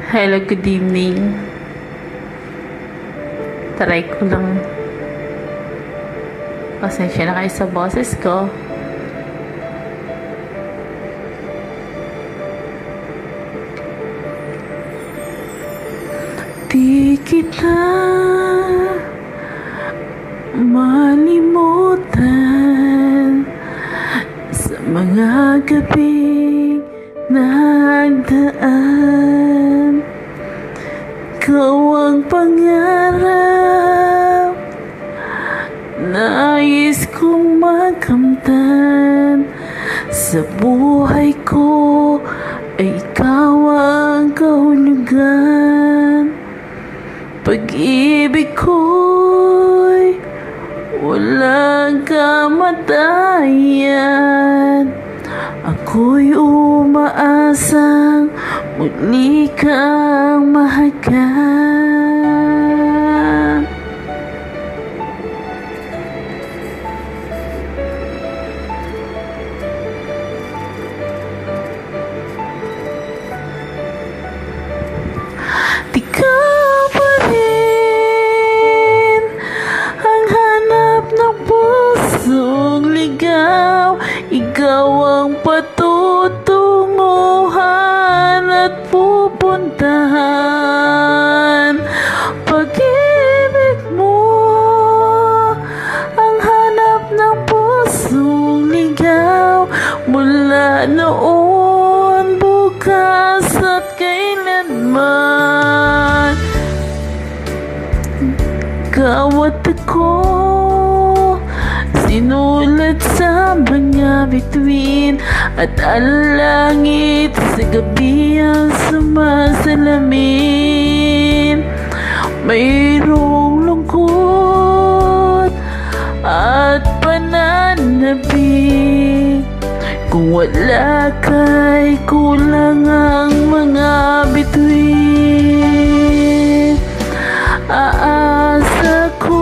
Hello, good evening. Try ko lang. Pasensya na kayo sa boses ko. Di kita malimutan sa mga gabing nagdaan. Ikaw ang pangarap, nais kong makamtan. Sa buhay ko ay ikaw ang kahulugan. Pag-ibig ko'y walang kamatayan. Ako'y umaasang muli kang mahagan. Di ka pa rin ang hanap ng pusong ligaw. Ikaw ang patutunguhan at pupuntahan. Pag-ibig mo ang hanap ng pusong ligaw. Mula noon, bukas at kailanman. Ikaw at ako, sinulat sa mga bituin, at ang langit sa gabi ang sumasalamin. Mayroong lungkot at pananabik. Kung wala ka'y kulang ang mga bituin. Aasa ko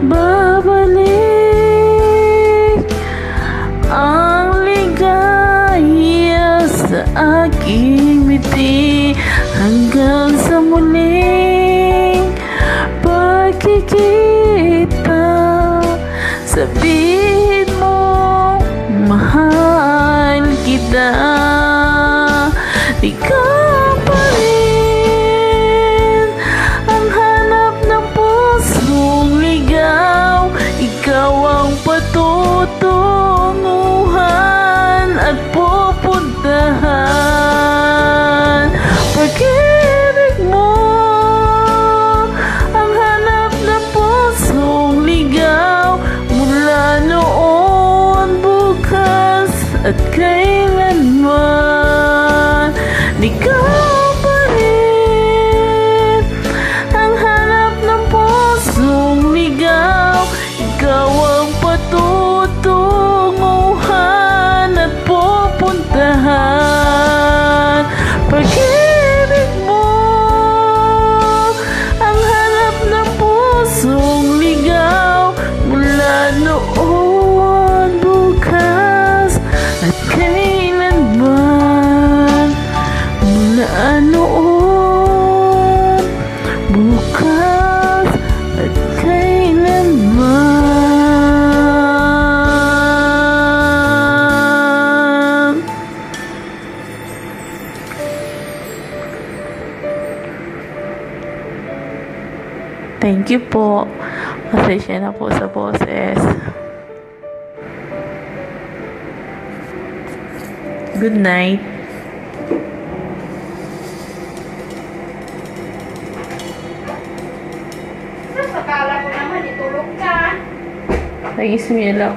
babalik ang ligaya sa aking ngiti, hanggang sa muling pagkikita. Sabihin mo mahal kita. Di ka pa rin ang hanap ng pusong ligaw. Ikaw ang patutunguhan at pupuntahan. Pag-ibig mo ang hanap ng pusong ligaw. Mula noon, bukas at kailanman. Di ka pa rin ang hanap ng pusong ligaw. Ikaw ang patutunguhan at pupuntahan. Pag-ibig mo ang hanap ng pusong ligaw. Mula noon, bukas at kailanman. Mula noon, bukas at kailanman. Thank you po. Pasensya na po sa boses. Good night. Akala ko naman itulog ka. Nag-ismila